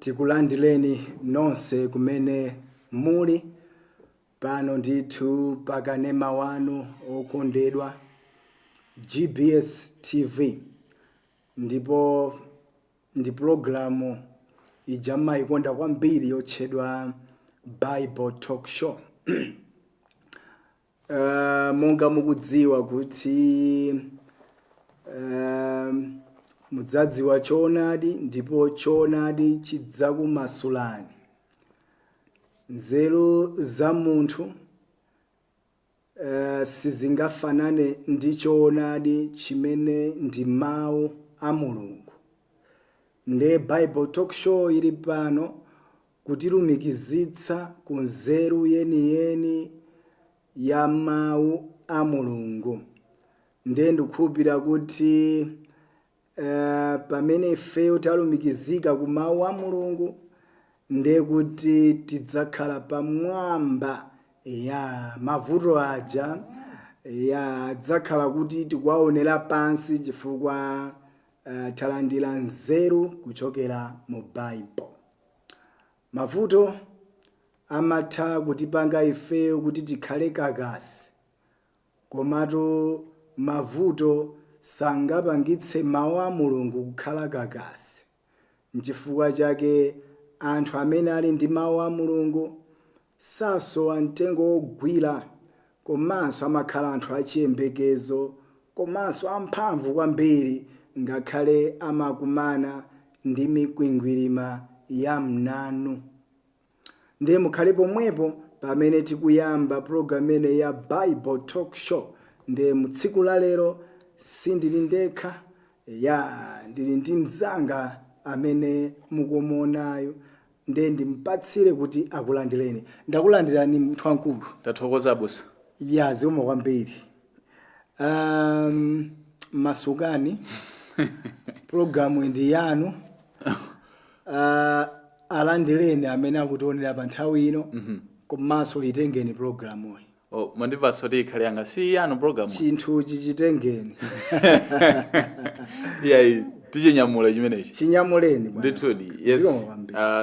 Takulandirani nonse kumene muli pano ndithu pakanema wanu okondedwa GBS TV ndipo ndi programu ijama ikonda kwambiri yotchedwa Bible Talk Show. Monga mukudziwa kuti mudzadziwa choonadi ndipo choonadi chidzakumasulani. Nzeru za munthu sizingafanane ndi choonadi chimene ndi mawu a Mulungu. Nde Bible Talk Show ili pano kutilumikizitsa ku nzeru yeniyeni ya mawu a Mulungu. Nde ndikukhulupirira kuti pamene ifeyo talumikizika ku mawu a Mulungu nde kuti tidzakhala pamwamba ya mavuto aja dzakhala kuti tikuwaonera pansi chifukwa talandira nzeru kuchokera mu Bible. Mavuto amatha kutipanga ifeyo kuti tikhale kakasi, komatu mavuto sangapangitse mawu a Mulungu kukhala kakasi. N'chifukwa chake anthu amene ali ndi mawu a Mulungu sasowa mtengo wogwira, komanso amakhala anthu achiyembekezo, komanso amphamvu kwambiri ngakhale amakumana ndi mikwingwirima ya mnanu. Nde mukhale pomwepo pamene tikuyamba programu ene ya Bible Talk Show. Nde mutsiku la lero sindili ndekha, ndili ndi mzanga amene mukumonayo. Nde ndimpatsire kuti akulandireni. Ndakulandirani mnthu wankulu. Tathokoza abusa. Zikomo kwambiri. Masukani. Programu ndi yanu. Alandireni amene akutionera pa nthawi ino. Komanso itengeni programu. Mandiva soti ikhale yanga si yanu programu. Chinthu chichitengeni. Tichinyamula chimenechi. Chinyamuleni bwana. Ndithudi, yes.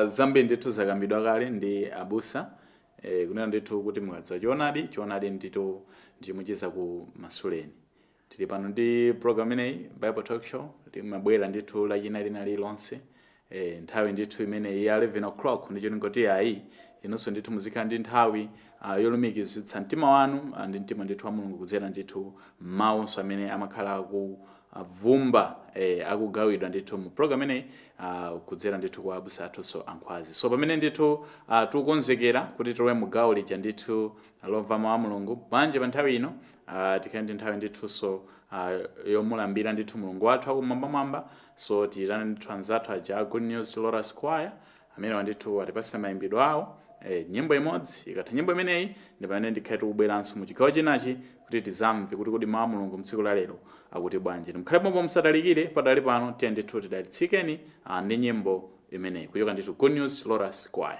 Zambe ndithu zakambidwa kale ndi abusa. Kunena ndithu kuti mwadziwa choonadi ndithu ndimuchiza ku masuleni. Tili pano ndi program ineyi Bible Talk Show, timabwera ndithu lachina iliyonse. Nthawi ndithu imene ya 11 o'clock ndicho ngoti ayi inonso ndithu muzikhala ndi nthawi yolumikizitsa mtima wanu ndi mtima ndithu wa Mulungu kudzera ndithu mawu amene amakhala vumba akugawidwa ndithu mu program ineyi kudzera ndithu kwa abusa athu Nkhwazi. So pamene ndithu tikukonzekera kuti tilowe mu gawo lija ndithu lomva mawu a Mulungu bwanje pa nthawi ino tikhale ndi nthawi ndithu yomulambira ndithu Mulungu wathu akumwambamwamba. So tiyitane ndithu anzathu aja Good News Lowani Choir amene ndithu atipatsa mayimbidwe awo nyimbo imodzi. Ikatha nyimbo imeneyi ndi pamene ndikhale tikubweranso mu chigawo chinachi kuti tizamve kuti mawu a Mulungu mtsiku la lero akuti bwanji. Mukhale pomwe musatalikire padali pano tiye ndithu tidalitsikeni ndi nyimbo imeneyi kuchoka ndithu Good News Lowani Choir.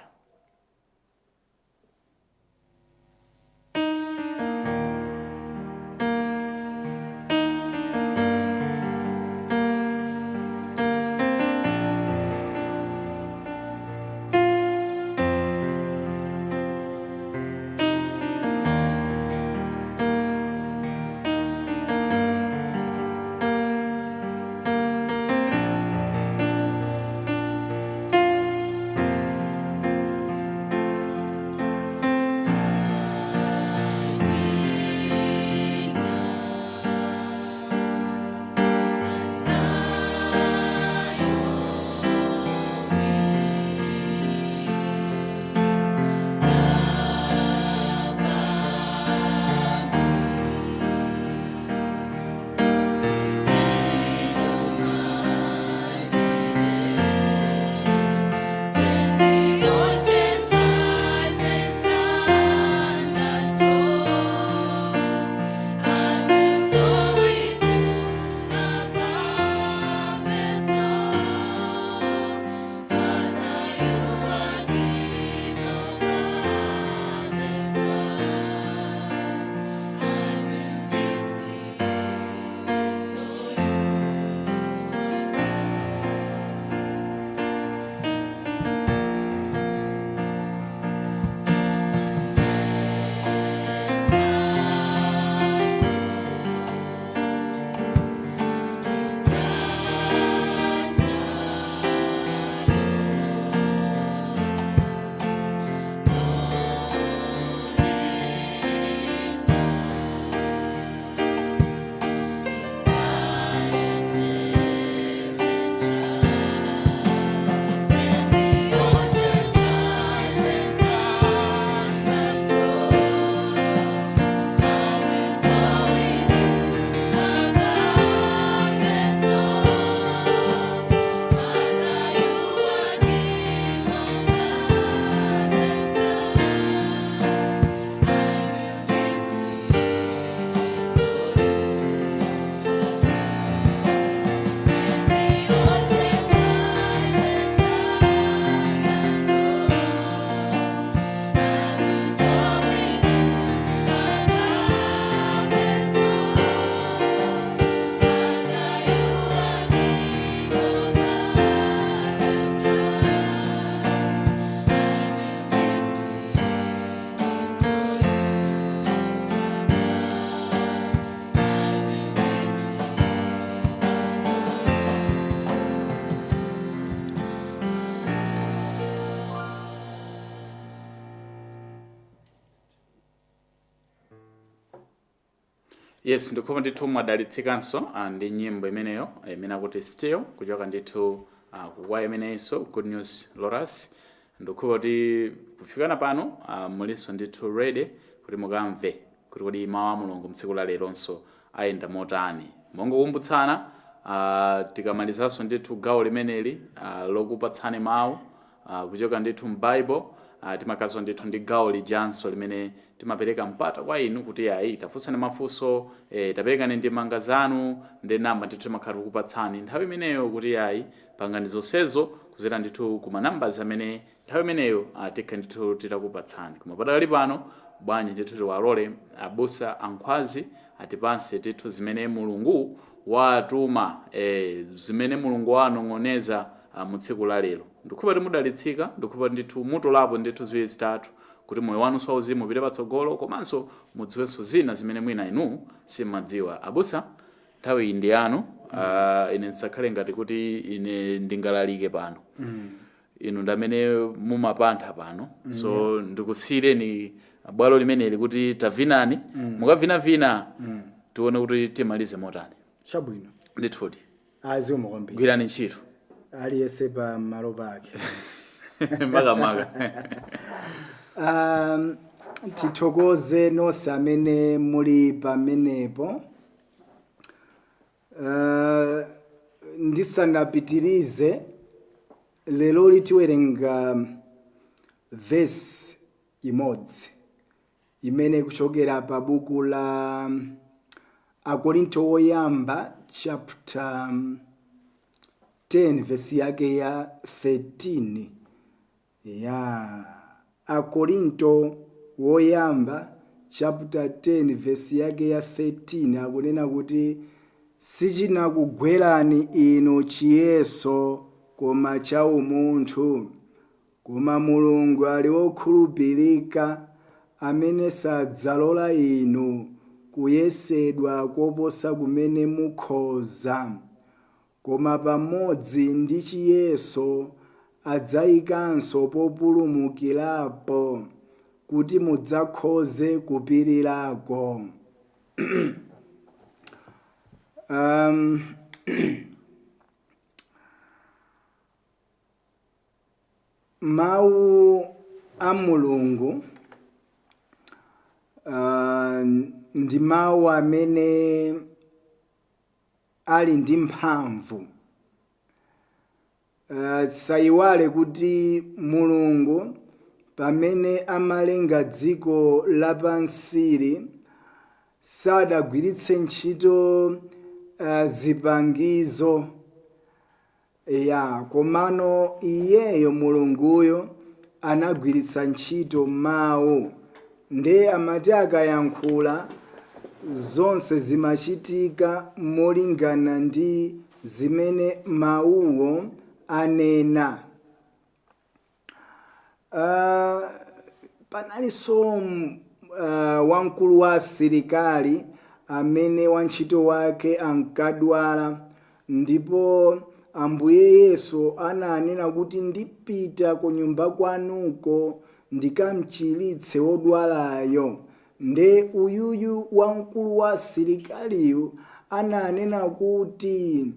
Yes, ndikhopa ndithu mwadalitsikanso ndi nyimbo imeneyo imene akuti still kuchoka ndithu kukwaya imeneyinso Good News Loras. Ndikhopa kuti kufikana pano mulinso ndithu ready kuti mukamve kuti kodi mawu a Mulungu mtsiku la leronso ayenda motani. Mongokumbutsana tikamalizanso ndithu gawo limeneli lokupatsani mawu kuchoka ndithu m'Bible. Timakazo ndithu ndi gawo lijanso limene timapereka mpata kwa inu kuti ayi tafunsani mafunso, taperekani ndi manga zanu ndi namba ndithu timakhala kukupatsani nthawi imeneyo kuti ayi pangani zonsezo kuzera ndithu kuma numbers amene nthawi imeneyo tikha ndithu titakupatsani. Koma padakali pano bwanji ndithu tiwalole abusa Nkhwazi atipanse ndithu zimene Mulungu watuma, zimene Mulungu wanong'oneza mu tsiku la lero. Ndikhopa kuti mudalitsika, ndikhopa ndithu mutolapo ndithu ziwiri zitatu kuti moyo wanu wauzimu upite patsogolo komanso mudziwenso zina zimene mwina inu simumadziwa. Abusa, nthawi ndi yanu. Ine ndisakhale ngati kuti ine ndingalalike pano. Inu ndamene mumapantha pano. So ndikusiyireni bwalo limeneli kuti tavinani, mukavina tione kuti timalize motani. Chabwino. Ndithudi. Azimo kwambiri. Gwirani ntchito. Aliyese pa malo pake. Maga. Tithokoze nonse amene muli pamenepo. Ndisanapitirize lero litiwerenga verse imodzi imene kuchokera pa buku la Akorinto woyamba chapter 10 verse yake ya 13. Akorinto woyamba chapter 10 verse yake ya 13 akunena kuti sichinakugwerani inu chiyeso koma cha umunthu, koma Mulungu ali wokhulupirika amene sadzalola inu kuyesedwa koposa kumene mukhoza, koma pamodzi ndi chiyeso adzayikanso populumukirapo kuti mudzakhoze kupirirako. Mawu a Mulungu ndi mawu amene ali ndi mphamvu. Sayiwale kuti Mulungu pamene amalenga dziko lapansili sadagwiritse ntchito zipangizo, komano iyeyo Mulunguyo anagwiritsa ntchito mawu. Nde amati akayankhula zonse zimachitika molingana ndi zimene mawuwo anena. Panalinso wamkulu wa asilikali amene wantchito wake ankadwala, ndipo Ambuye Yesu ananena kuti ndipita ku nyumba kwanuko ndikamchiritse wodwalayo. Nde uyuyu wamkulu wa asilikaliyu ananena kuti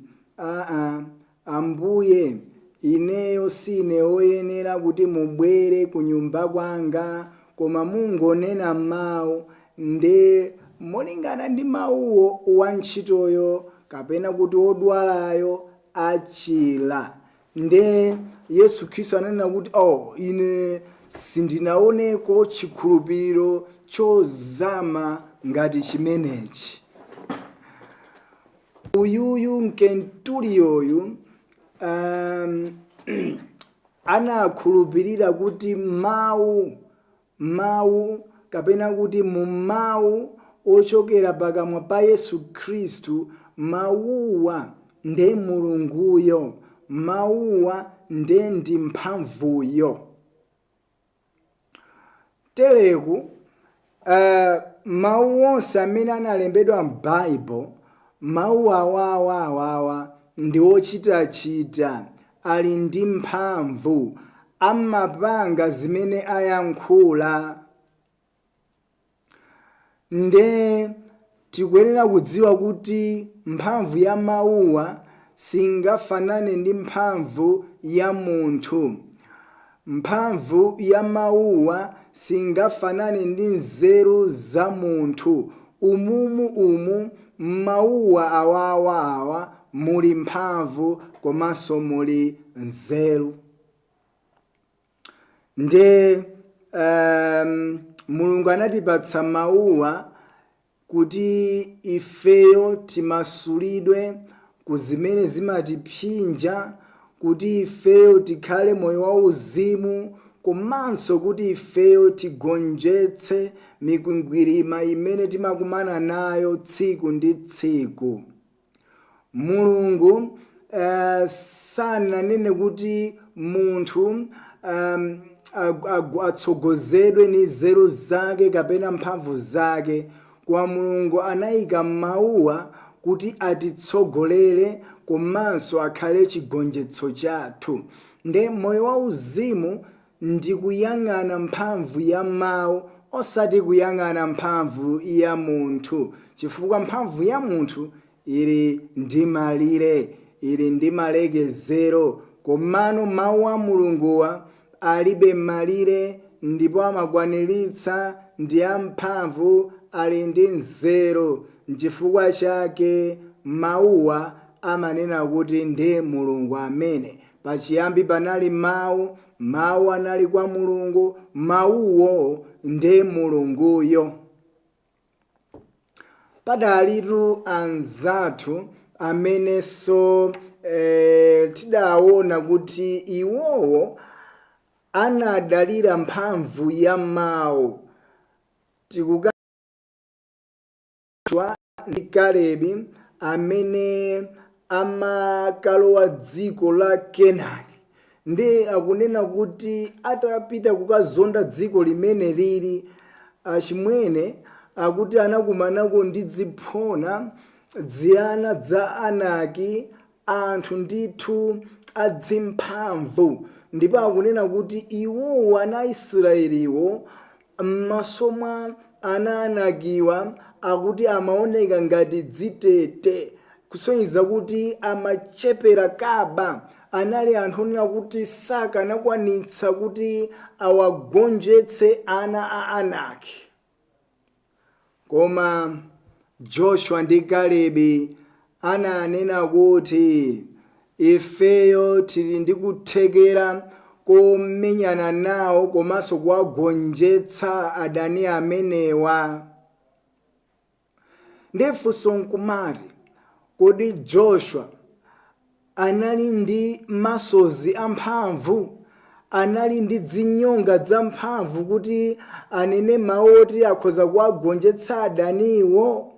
Ambuye, ineyo sine woyenera kuti mubwere ku nyumba kwanga, koma mungonena mawu nde molingana ndi mawuwo wantchitoyo kapena kuti wodwalayo achira. Nde Yesu Khristu ananena kuti ine sindinaoneko chikhulupiriro chozama ngati chimenechi. Uyuyu mkenturiyoyu anakhulupirira kuti mawu kapena kuti mu mawu ochokera pakamwa pa Yesu Khristu, mawuwa nde Mulunguyo, mawuwa nde ndi mphamvuyo. Teleku mawu onse amene analembedwa m'Bible, mawu awawa ndi ochitachita, ali ndi mphamvu, amapanga zimene ayankhula. Nde tikuyenera kudziwa kuti mphamvu ya mawuwa singafanane ndi mphamvu ya munthu. Mphamvu ya mawuwa singafanane ndi nzeru za munthu. Umu mawuwa awa muli mphamvu komanso muli nzeru. Nde Mulungu anatipatsa mawuwa kuti ifeyo timasulidwe ku zimene zimatipsinja, kuti ifeyo tikhale moyo wauzimu, komanso kuti ifeyo tigonjetse mikwingwirima imene timakumana nayo tsiku ndi tsiku. Mulungu sananene kuti munthu atsogozedwe ni nzeru zake kapena mphamvu zake, kwa Mulungu anayika mawuwa kuti atitsogolere komanso akhale chigonjetso chathu. Nde moyo wauzimu ndi kuyang'ana mphamvu ya mawu osati kuyang'ana mphamvu ya munthu, chifukwa mphamvu ya munthu ili ndi malire, ili ndi malekezero, komano mawu a Mulunguwa alibe malire ndipo amakwaniritsa, ndi amphamvu, ali ndi nzeru. N'chifukwa chake mawuwa amanena kuti ndi Mulungu amene pachiyambi panali mawu, mawu anali kwa Mulungu, mawuwo ndi Mulunguyo. Padalitu anzathu amenenso tidaona kuti iwowo anadalira mphamvu ya mawu. Tikukachwa ndi Kalebi amene amakalowa dziko la Kenani. Ndi akunena kuti atapita kukazonda dziko limene lili, achimwene akuti anakumanako ndi ziphona, ziana za Anaki, anthu ndithu adzimphamvu. Ndipo akunena kuti iwowo ana Israeliwo m'maso mwa ana Anakiwa akuti amaoneka ngati dzitete, kusonyeza kuti amachepera kaba. Anali anthu onena kuti sakanakwanitsa kuti awagonjetse ana a Anaki. Koma Joshua ndi Kalebi ananena kuti ifeyo tili ndi kuthekera komenyana nawo komanso kuwagonjetsa adani amenewa. Ndifunso nkumati, kodi Joshua anali ndi masozi amphamvu? Anali ndi zinyonga za mphamvu kuti anene mawu oti akhoza kuwagonjetsa adaniwo?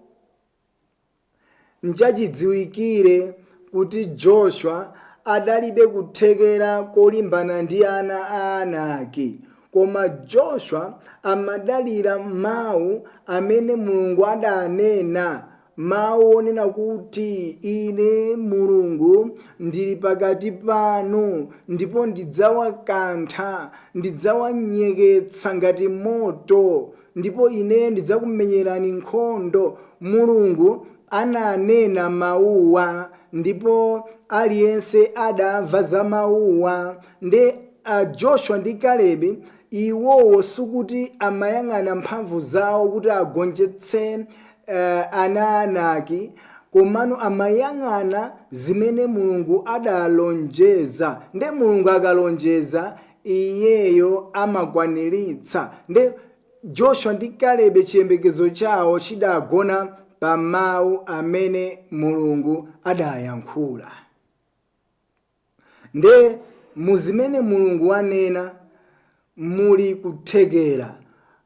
Nchachidziwikire kuti Joshua adalibe kuthekera kolimbana ndi ana a Anaki, koma Joshua amadalira mawu amene Mulungu adanena. Mawu onena kuti ine Mulungu ndili pakati panu ndipo ndidzawakantha, ndidzawanyeketsa ngati moto, ndipo ine ndidzakumenyerani nkhondo. Mulungu ananena mawuwa ndipo aliyense adamva za mawuwa. Nde Joshua ndi Kalebi iwowo sikuti amayang'ana mphamvu zawo kuti agonjetse ana Anaki, komano amayang'ana zimene Mulungu adalonjeza. Nde Mulungu akalonjeza iyeyo amakwaniritsa. Nde Joshua ndi Kalebi chiyembekezo chawo chidagona pa mawu amene Mulungu adayankhula. Nde muzimene Mulungu wanena muli kuthekera,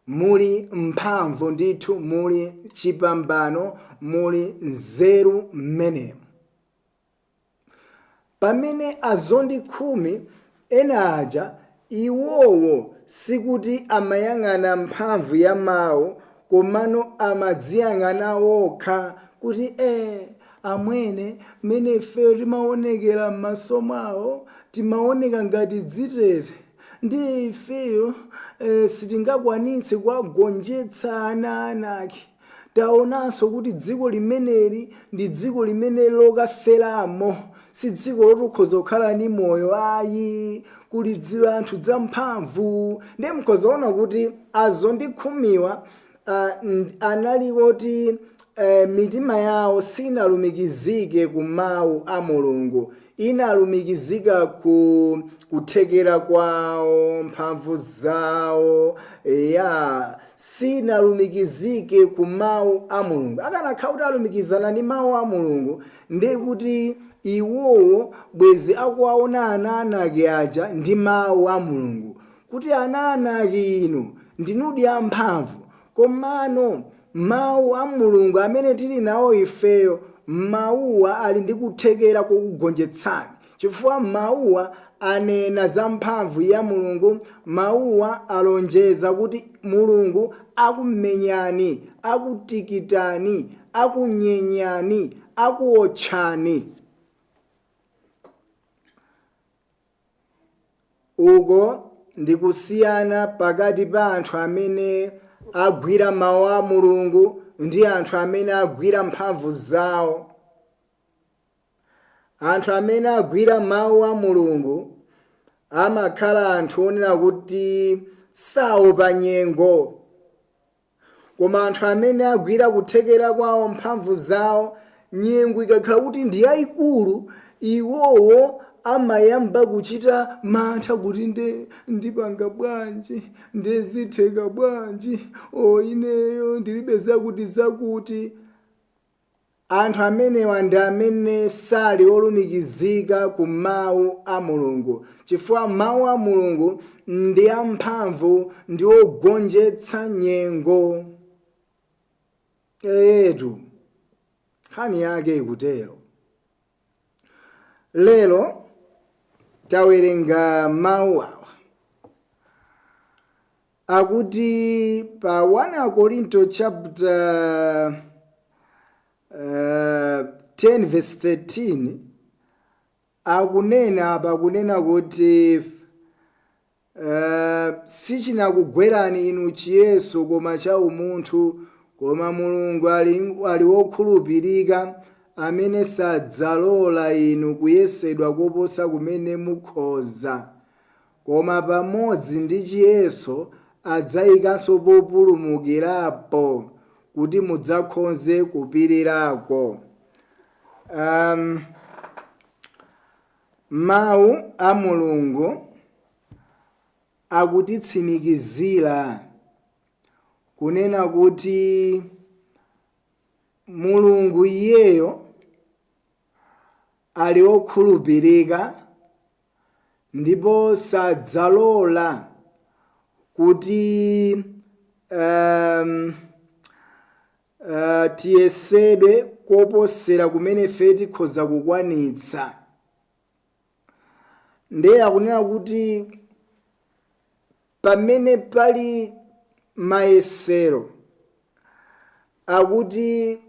muli mphamvu ndithu, muli chipambano, muli nzeru mmenemo. Pamene azondi khumi ena aja iwowo sikuti amayang'ana mphamvu ya mawu, komano amadziyang'ana wokha kuti amwene mene ifeyo timaonekera m'maso mwawo timaoneka ngati dzitete, ndi ifeyo sitingakwanitse kuwagonjetsa ana Anaki. taonanso kuti dziko limeneli ndi dziko limene lokaferamo, si dziko lotukhoza kukhala ni moyo ayi, kuli anthu zamphamvu. Ndi mukhozaona kuti azondikhumiwa anali kuti mitima yawo sinalumikizike ku mawu a Mulungu, inalumikizika kuthekera kwawo, mphamvu zawo, sinalumikizike ku mawu a Mulungu. Akanakhala kuti alumikizana ni mawu a Mulungu, ndi kuti iwowo bwezi akuwaona ana anake aja ndi mawu a Mulungu, kuti ana anake inu ndinudi amphamvu, komano mawu a Mulungu amene tili nawo ifeyo, mawuwa ali ndi kuthekera kokugonjetsani, chifukwa mawuwa anena za mphamvu ya Mulungu. Mawuwa alonjeza kuti Mulungu akumenyani, akutikitani, akunyenyani, akuotchani. Uko ndikusiyana pakati pa anthu amene agwira mawu a Mulungu ndi anthu amene agwira mphamvu zawo. Anthu amene agwira mawu a Mulungu amakhala anthu onena kuti saopa nyengo, koma anthu amene agwira kuthekera kwawo, mphamvu zawo, nyengo ikakhala kuti ndi yayikulu, iwowo amayamba kuchita mantha kuti ndipanga bwanji, ndezitheka bwanji, ineyo ndilibe zakuti. Anthu amenewa ndi amene sali olumikizika ku mawu a Mulungu, chifukwa mawu a Mulungu ndi amphamvu, ndi ogonjetsa nyengo. Etu nkhani yake ikutero. Lero tawerenga mawu awa akuti pa 1 Korinto chapter 10 verse 13 akunena kuti sichinakugwerani inu chiyeso koma cha umunthu, koma Mulungu ali wokhulupirika, amene sadzalola inu kuyesedwa koposa kumene mukhoza, koma pamodzi ndi chiyeso adzayikanso populumukirapo kuti mudzakhoze kupirirako. Mawu a Mulungu akutitsimikizira kunena kuti Mulungu iyeyo ali wokhulupirika, ndipo sadzalola kuti tiyesedwe koposera kumene ife tikhoza kukwanitsa. Ndiye akunena kuti pamene pali mayesero, akuti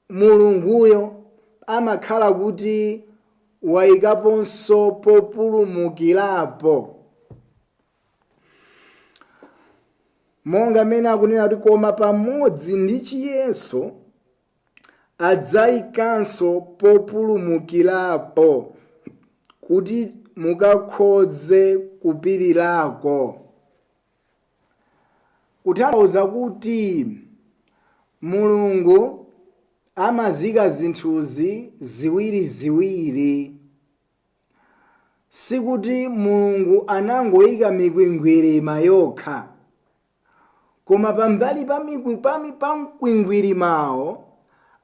Mulunguyo amakhala kuti wayikaponso populumukirapo. Monga mene akunena kuti koma pamodzi ndi chiyeso adzayikanso populumukirapo kuti mukakhoze kupirirako. Kutanthauza kuti Mulungu amazika zinthuzi ziwiriziwiri. Sikuti Mulungu anangoyika mikwingwirima yokha, koma pambali pa mkwingwirimawo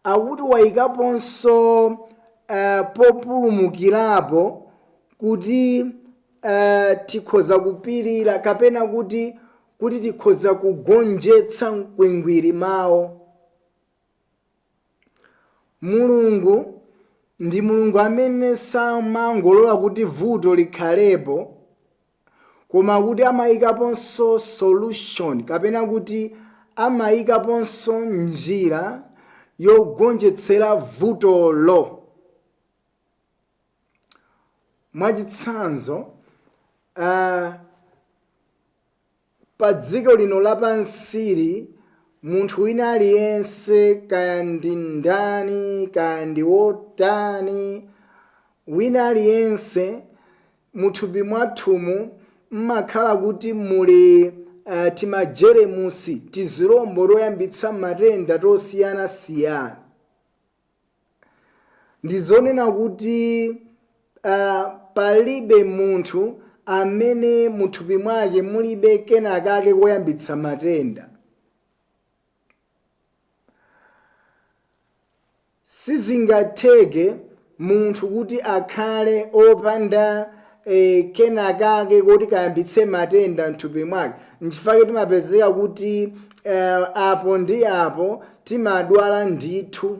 akuti wayikaponso populumukirapo kuti tikhoza kupirira, kapena kuti tikhoza kugonjetsa mkwingwirimawo. Mulungu ndi Mulungu amene samangolola kuti vuto likhalepo, koma kuti amayikaponso solution, kapena kuti amayikaponso njira yogonjetsera vutolo. Mwachitsanzo, pa dziko lino lapansili munthu wina aliyense, kaya ndi ndani, kaya ndi wotani, wina aliyense muthupi mwathumu mmakhala kuti muli timajeremusi, tizirombo toyambitsa matenda tosiyanasiyana. Ndizonena kuti palibe munthu amene muthupi mwake mulibe kena kake koyambitsa matenda. Sizingatheke munthu kuti akhale opanda kena kake kuti kayambitse matenda mthupi mwake. Nchifukwa timapezeka kuti apo ndi apo timadwala ndithu.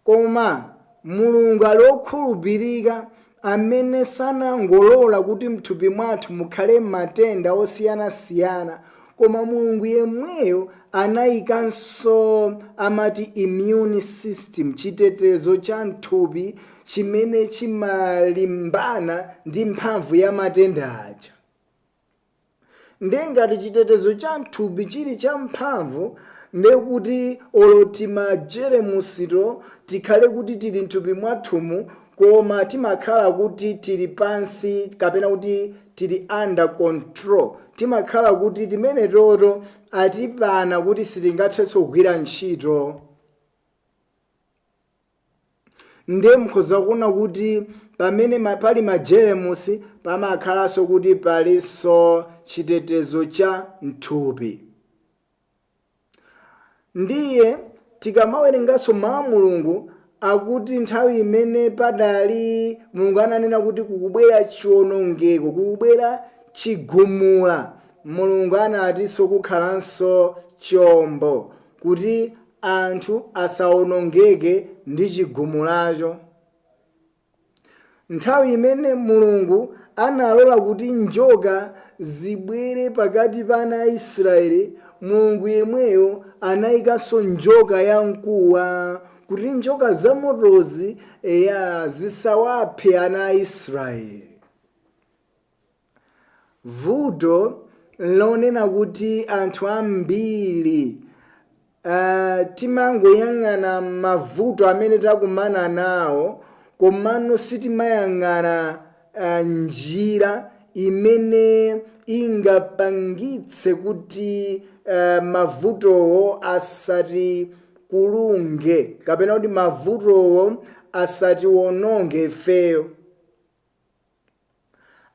Koma Mulungu ali okhulupirika amene sanangolola kuti mthupi mwathu mukhale matenda osiyanasiyana, koma Mulungu yemweyo anayikanso amati immune system, chitetezo cha mthupi chimene chimalimbana ndi mphamvu ya matenda aja. Ngati chitetezo cha mthupi chili cha mphamvu, ndekuti oloti majeremusito tikhale kuti tili mthupi mwathumu, koma timakhala kuti tili pansi kapena kuti tili under control. Timakhala kuti timene toto atipana kuti sitingathenso kugwira ntchito. Mukhoza kuona kuti pamene pali majeremusi pamakhalanso kuti palinso chitetezo cha mthupi. Ndiye tikamawerenganso mawu Mulungu akuti nthawi imene padali Mulungu ananena kuti kukubwera chiwonongeko, kukubwera chigumula, Mulungu anatinso kukhalanso chombo kuti anthu asawonongeke ndi chigumulacho. Nthawi imene Mulungu analola kuti njoka zibwere pakati pa ana a Israeli, Mulungu yemweyo anayikanso njoka ya mkuwa kuti njoka zamotozi zisawaphe ana a Israeli. Vuto lonena kuti anthu ambiri timangoyang'ana mavuto amene takumana nawo, komano sitimayang'ana njira imene ingapangitse kuti mavutowo asati kulunge kapena kuti mavutowo asati wononge ifeyo.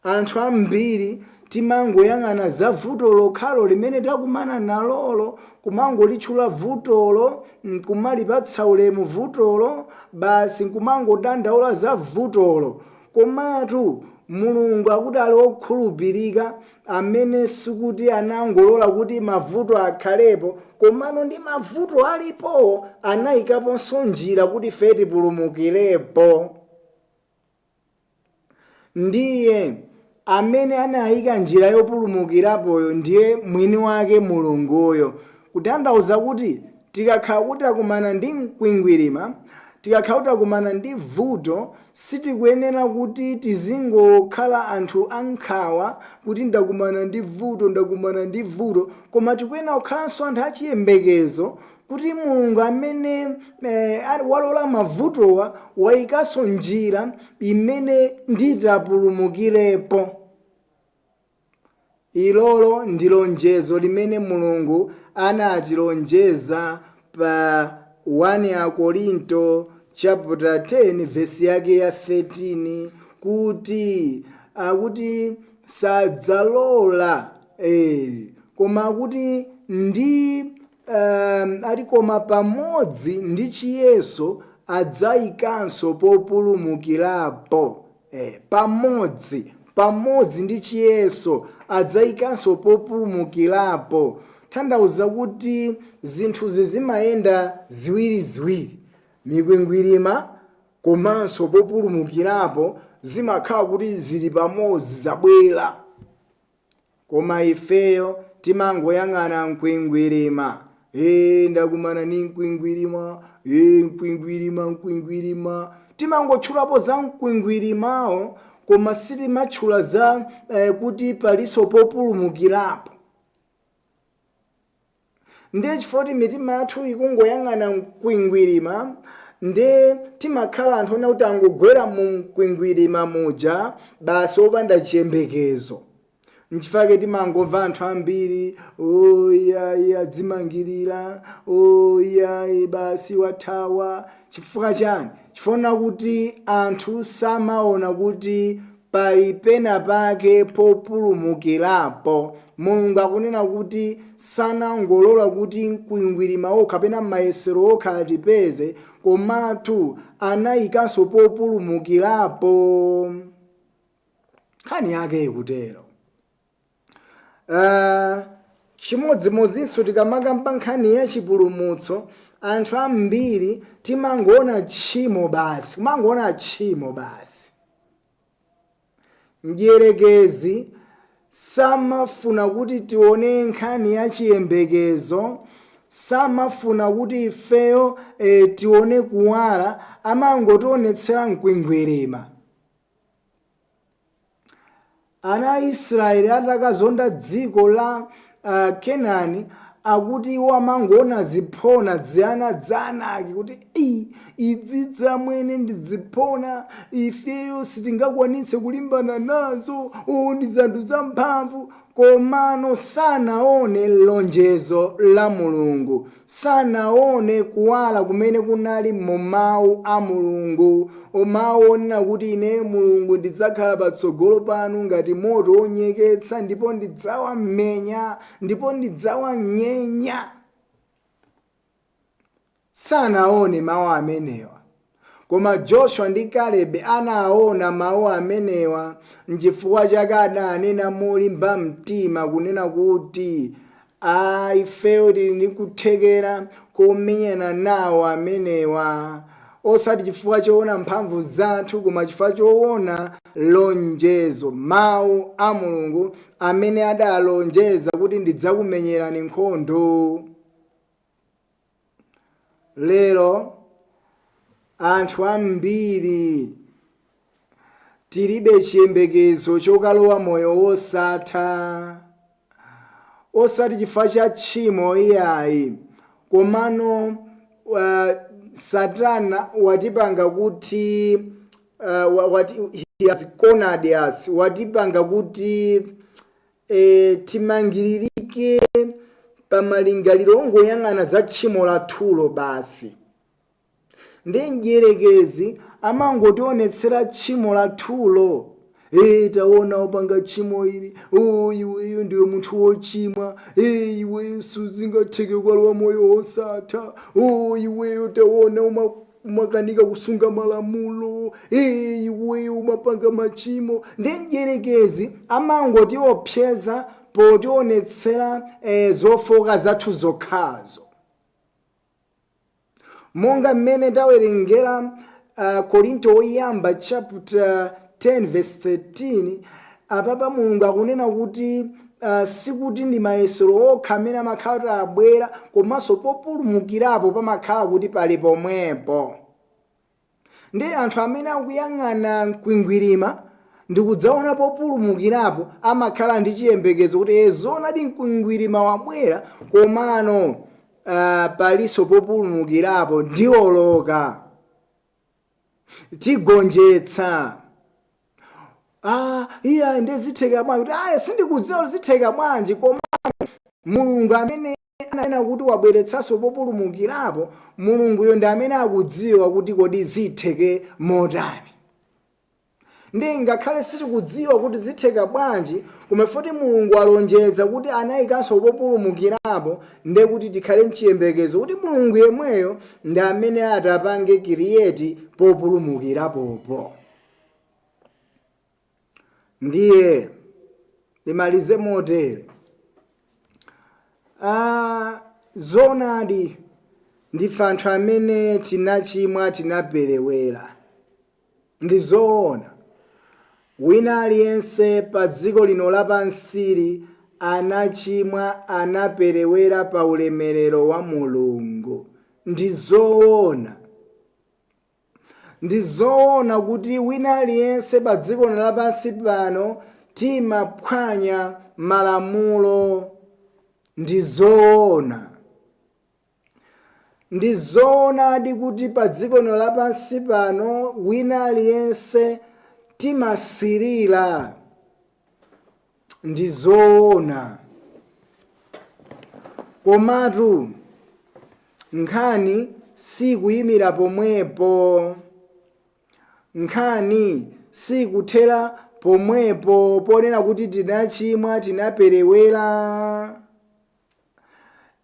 Anthu ambiri timangoyang'ana za vuto lokhalo limene takumana nalolo, kumangolitchula vutolo, kumalipatsa ulemu vutolo, basi kumangodandaula za vutolo. Komatu Mulungu akuti ali okhulupirika amene sikuti anangolola kuti mavuto akhalepo, komano ndi mavuto alipo anayikaponso njira kuti ife tipulumukirepo. Ndiye amene anayika njira yopulumukirapoyo ndiye mwini wake Mulunguyo. Kutanthauza kuti tikakhala kuti takumana ndi mkwingwirima, tikakhala kuti takumana ndi vuto, sitikuyenera kuti tizingokhala anthu ankhawa kuti ndakumana ndi vuto, koma tikuyenera kukhalanso anthu achiyembekezo kuti Mulungu amene walola mavutowa wayikanso njira imene nditapulumukirepo. Ilolo ndi lonjezo limene Mulungu anatilonjeza pa 1 Korinto chapter 10 verse yake ya 13 kuti sadzalola koma kuti ndi koma pamodzi ndi chiyeso adzayikanso populumukirapo. Pamodzi ndi chiyeso adzayikanso populumukirapo. Tanthauza kuti zinthuzi zimayenda ziwiriziwiri, mikwingwirima komanso populumukirapo zimakhala kuti zili pamodzi zabwera. Koma ifeyo timangoyang'ana mkwingwirima, ndakumana ni mkwingwirima, mkwingwirima. Timangotchulapo za mkwingwirimawo, koma sitimatchula za kuti paliso populumukirapo. ndiye chifukwa mitima yathu ikungoyang'ana mkwingwirima, nde timakhala anthu ona kuti angogwera mu mkwingwirima muja basi opanda chiyembekezo. Nchifake timangomva anthu ambiri oyayi adzimangirira, oyayi basi wathawa. Chifukwa chani? Chifukwa kuti anthu samaona kuti pali pena pake populumukirapo. Mulungu akunena kuti sanangolola kuti mkwingwirima okha kapena mayesero okha atipeze, komatu anayikanso populumukirapo. Nkhani yake ikutero. Chimodzimodzinso tikamakamba nkhani ya chipulumutso, anthu ambiri timangoona tchimo basi. Mdierekezi samafuna kuti tione nkhani ya chiyembekezo, samafuna kuti ifeyo tione kuwala, amangotionetsera mkwingwirima. Ana a Israeli atakazonda dziko la Kenani, akuti iwo amangoona ziphona dzana dzanake kuti idzidza mwene ndidziphona, ifeyo sitingakwanitse kulimbana nazo, ndi zanthu zamphamvu. Komano sanaone lonjezo la Mulungu, sanaone kuwala kumene kunali mu mawu a Mulungu. Mawu onena kuti ine Mulungu ndidzakhala patsogolo panu ngati moto onyeketsa, ndipo ndidzawamenya, ndipo ndidzawanyenya. Sanaone mawu amenewa. Koma Joshua ndi Kalebe anaona mawu amenewa, nchifukwa chake adanena molimba mtima kunena kuti ifeyo tili ndi kuthekera komenyana nawo amenewa, osati chifukwa choona mphamvu zathu, koma chifukwa choona lonjezo, mawu a Mulungu amene adalonjeza kuti ndidzakumenyerani nkhondo. Lero anthu ambiri tilibe chiyembekezo chokalowa moyo wosatha, osati chifukwa cha tchimo iyayi, komano Satana watipanga kuti he has cornered us, watipanga kuti timangiririke pamalingaliro ongoyang'ana za tchimo lathulo basi. Ndi mdierekezi amangotionetsera tchimo lathulo. Taona opanga tchimo ili, iweyo ndiwe munthu wochimwa, iweyo suzingatheke kukalowa moyo wosatha, iweyo taona umakanika kusunga malamulo, iweyo umapanga machimo. Ndi mdierekezi amangotiopseza potionetsera zofoka zathu zokhazo. Monga mmene tawerengera Korinto woyamba chapter 10 verse 13, apapa Mulungu akunena kuti sikuti ndi mayesero okha amene amakhala abwera, komanso populumukirapo pamakhala kuti pali pomwepo. Ndi anthu amene akuyang'ana mkwingwirima ndikudzaona populumukirapo amakhala ndi chiyembekezo kuti zonadi mkwingwirima wabwera, komano paliso populumukirapo ndioloka, tigonjetsa. Iya ndezitheka bwanji, kuti sindikudziwa zitheka bwanji, koma Mulungu amene ananena kuti wabweretsanso populumukirapo, Mulunguyo ndi amene akudziwa kuti kodi zitheke motani. Ndi ngakhale sitikudziwa kuti zitheka bwanji, koma foti Mulungu alonjeza kuti anayikanso populumukirapo, nde kuti tikhale mchiyembekezo kuti Mulungu yemweyo ndi amene atapange kiriyeti populumukirapopo. Ndiye limalize motere. Zonadi ndife anthu amene tinachimwa, tinaperewera. Ndi zoona. Wina aliyense pa dziko lino lapansili anachimwa, anaperewera pa ulemerero wa Mulungu. Ndi zoona. Ndi zoona kuti wina aliyense pa dziko lino lapansi pano timaphwanya malamulo. Ndi zoona. ndi zoonadi kuti pa dziko lino lapansi pano wina aliyense timasirira, ndi zoona. Komatu nkhani sikuyimira pomwepo, nkhani sikuthera pomwepo ponena kuti tinachimwa tinaperewera.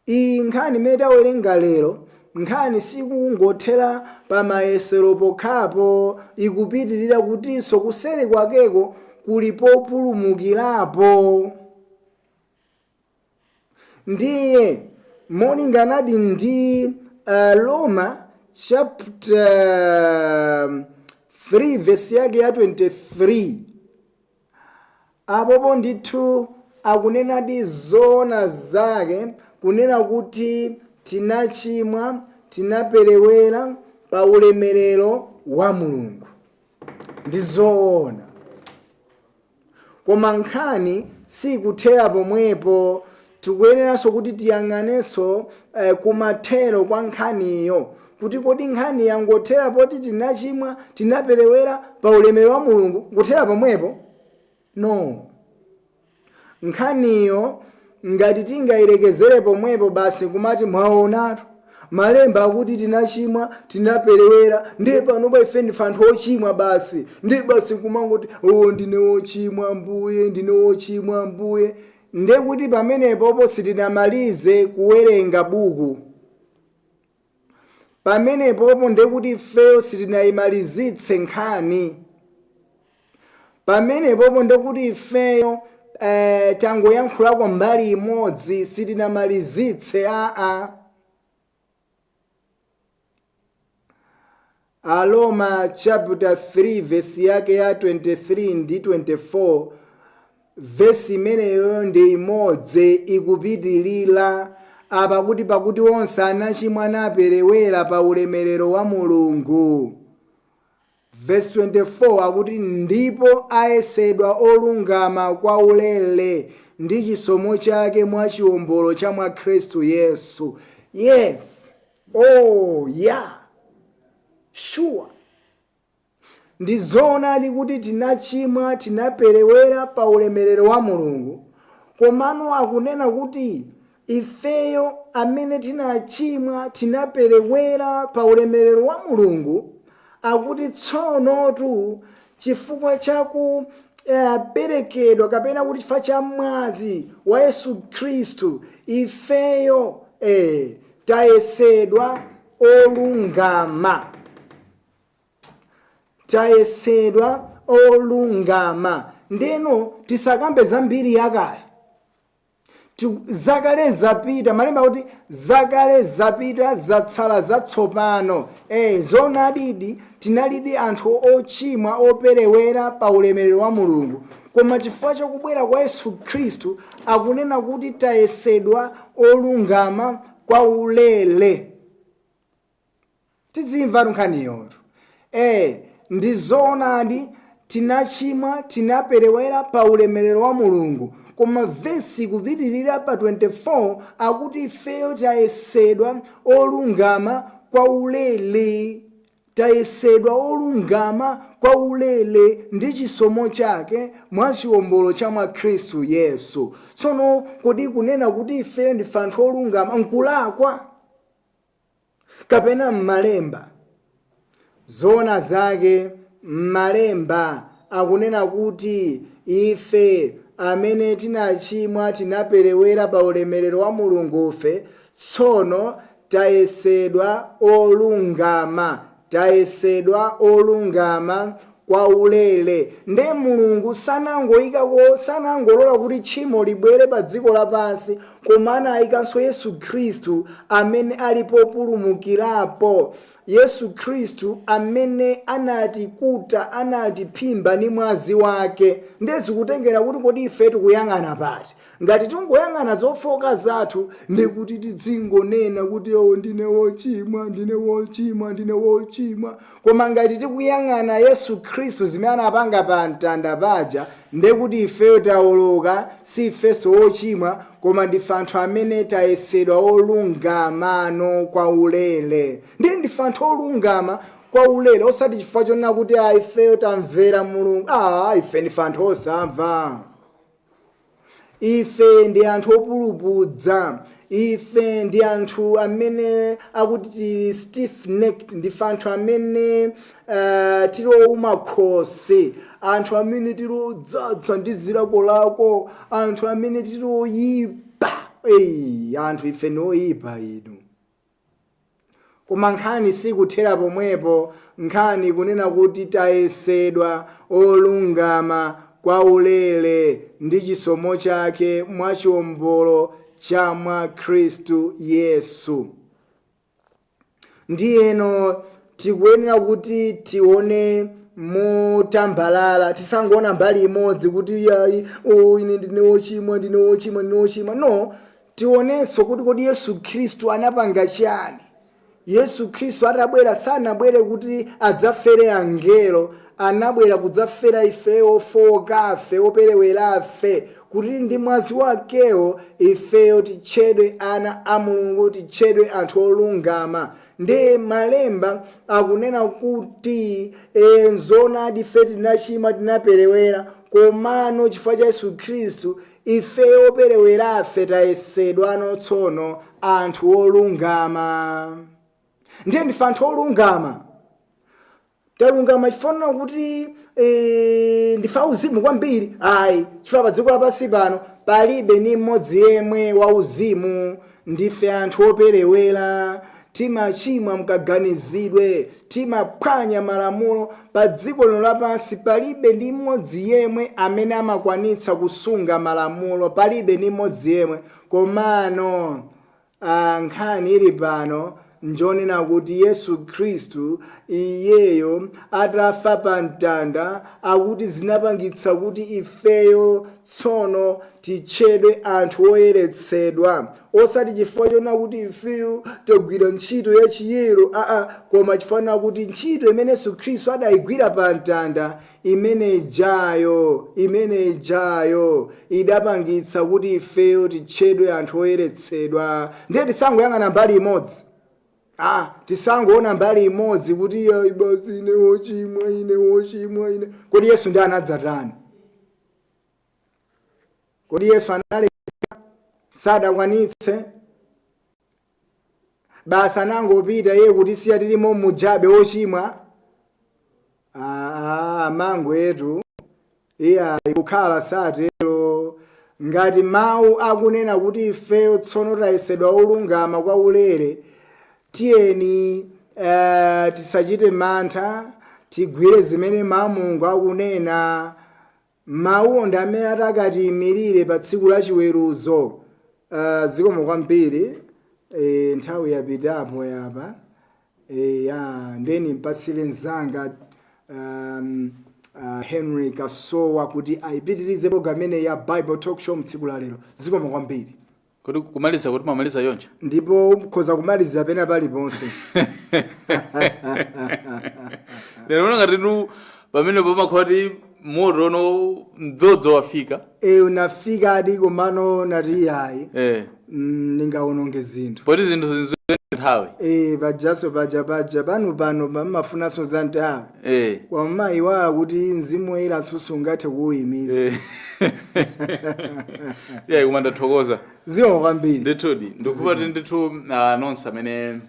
Iyi nkhani imene tawerenga lero, nkhani sikungothera pa mayesero pokhapo, ikupitirira kutinso kuseri kwakeko kuli populumukirapo. Ndiye molinganadi ndi Roma chapter 3 verse yake ya 23, apopo ndithu akunenadi zoona zake, kunena kuti tinachimwa tinaperewera pa ulemerero wa Mulungu, ndi zoona. Koma nkhani sikuthera pomwepo, tikuyeneranso kuti tiyang'anenso kumathero kwa nkhaniyo, kuti kodi nkhani yangothera poti tinachimwa tinaperewera pa ulemerero wa Mulungu kuthera pomwepo? No. Nkhaniyo ngati tingayilekezere pomwepo basi kumati mwaonatu malemba akuti tinachimwa tinaperewera, ndiye panopa ife ndife anthu ochimwa basi, ndiye basi kumangoti ndine wochimwa Mbuye, ndine wochimwa Mbuye. Ndiye kuti pamenepopo sitinamalize kuwerenga buku, pamenepopo ndiye kuti ifeyo sitinayimalizitse nkhani, pamenepopo ndiye kuti ifeyo tangoyankhulako mbali imodzi, sitinamalizitse. Roma chapter 3 verse yake ya 23 ndi 24, verse imeneyo ndi imodzi ikupitilira apa kuti pakuti onse anachimwa naperewera pa ulemerero wa Mulungu. Verse 24 akuti ndipo ayesedwa olungama kwa ulere ndi chisomo chake mwa chiwombolo cha mwa Khristu Yesu. Yes. Oh yeah. Sure. Ndi zoonadi kuti tinachimwa tinaperewera pa ulemerero wa Mulungu, komano akunena kuti ifeyo amene tinachimwa tinaperewera pa ulemerero wa Mulungu, akuti tsonotu chifukwa chaku perekedwa kapena kuti chifukwa cha mwazi wa Yesu Khristu ifeyo tayesedwa olungama. Tayesedwa olungama. Ndeno tisakambe zambiri yakale, zakale zapita, malemba kuti zakale zapita zatsala zatsopano. Zonadidi tinalidi anthu ochimwa operewera pa ulemerero wa Mulungu, koma chifukwa chakubwera kwa Yesu Khristu akunena kuti tayesedwa olungama kwa ulere. Tizimva nkhaniyo. Ndi zoonadi tinachimwa tinaperewera pa ulemerero wa Mulungu, koma vesi kupitilira pa 24 akuti ifeyo tayesedwa olungama kwa ulere. Tayesedwa olungama kwa ulere ndi chisomo chake mwa chiwombolo cha mwa Khristu Yesu. Tsono kodi kunena kuti ifeyo ndife anthu olungama nkulakwa kapena m'malemba? Zoona zake m'malemba akunena kuti ife amene tinachimwa tinaperewera pa ulemerero wa Mulungufe tsono tayesedwa olungama. Tayesedwa olungama kwa ulere. Nde Mulungu sanangolola kuti tchimo libwere pa dziko lapansi, koma anayikanso Yesu Khristu amene alipo populumukirapo. Yesu Khristu amene anatikuta, anatiphimba ndi mwazi wake. Ndezi kutengera kuti kodi ife tikuyang'ana pati. Ngati tungoyang'ana zofoka zathu ndikuti tidzingonena kuti ndine wochimwa, ndine wochimwa, ndine wochimwa. Koma ngati tikuyang'ana Yesu Khristu zimene anapanga pa mtanda paja, ndekuti ifeyo tawoloka si ifenso ochimwa koma ndife anthu amene tayesedwa olungama kwa ulere. Ndiye ndife anthu olungama kwa ulere, osati chifukwa chonena kuti ifeyo tamvera Mulungu. Ife ndife anthu osamva. Ife ndi anthu opulupudza. Ife ndi anthu amene akuti stiff necked, ndife anthu amene tili owuma khosi, anthu amene tili odzadza ndi zilakolako, anthu amene tili oyipa. Anthu ife ndi oyipa inu. Koma nkhani sikuthera pomwepo, nkhani kunena kuti tayesedwa olungama kwa ulere ndi chisomo chake mwa chiwombolo cha mwa Khristu Yesu. Ndiyeno tikuyenera kuti tione motambalala, tisangoona mbali imodzi kuti ine ndine wochimwa. No, tionenso kuti kodi Yesu Khristu anapanga chani. Yesu Khristu atabwera sanabwere kuti adzafere angelo, anabwera kudzafera ife ofowoka, operewera, kuti ndi mwazi wakewo ifeyo titchedwe ana a Mulungu, titchedwe anthu olungama. Ndi malemba akunena kuti nzoonadi ife tinachimwa, tinaperewera, komano chifukwa cha Yesu Khristu ife operewera tayesedwa tsono anthu olungama. Ndiye ndife anthu olungama. Talungama chifukwa kuti ndife auzimu kwambiri. Chifukwa pa dziko lapansi pano palibe ni mmodzi yemwe wauzimu. Ndife anthu operewera, timachimwa mkaganizidwe, timaphwanya malamulo. Pa dziko lino lapansi palibe ndi mmodzi yemwe amene amakwanitsa kusunga malamulo, palibe ni mmodzi yemwe. Komano nkhani ili pano njonena kuti Yesu Khristu iyeyo atafa pa mtanda akuti zinapangitsa kuti ifeyo tsono titchedwe anthu oyeretsedwa, osati chifukwa chonena kuti ifeyo tagwira ntchito ya chiyero, koma chifukwa kuti ntchito imene Yesu Khristu adayigwira pa mtanda imene ijayo idapangitsa kuti ifeyo titchedwe anthu oyeretsedwa. Ndiye tisangoyang'ana mbali imodzi. Tisangoona mbali imodzi kuti basi ine wochimwa. Kodi Yesu ndi anadzatani? Kodi Yesu analeka sadakwanitse? Basi anangopita iye kuti siya tilimo mujabe wochimwa? Mango etu iye ikukhala satero. Ngati mawu akunena kuti ifeyo tsono tayesedwa olungama kwa ulere, tiyeni tisachite mantha, tigwire zimene Mawu Mulungu akunena. Mawu ndi amene atakatiyimirire pa tsiku la chiweruzo. Zikomo kwambiri, nthawi yapitapo yapa. Ndeni mpasire mzanga Henry Kasowa kuti ayipitirize program imene ya Bible Talk Show mtsiku la lero. Zikomo kwambiri. Kodi kumaliza kuti mamaliza yonje? Ndipo khoza kumaliza pena paliponse. Lero ngati pamene pamakhoti moto no mdzodzo wafika. Unafika adi komano nati yayi. Ningaononge zinthu. Poti zinthu zinzwe nthawi. Pajaso paja pano pamafunaso za nthawi. Kwa mayi wa kuti mzimu woyera sungathe kuwuyimisa. Kumanda thokoza. Zikomo kwambiri. Ndithudi ndikupati ndithu nonse amene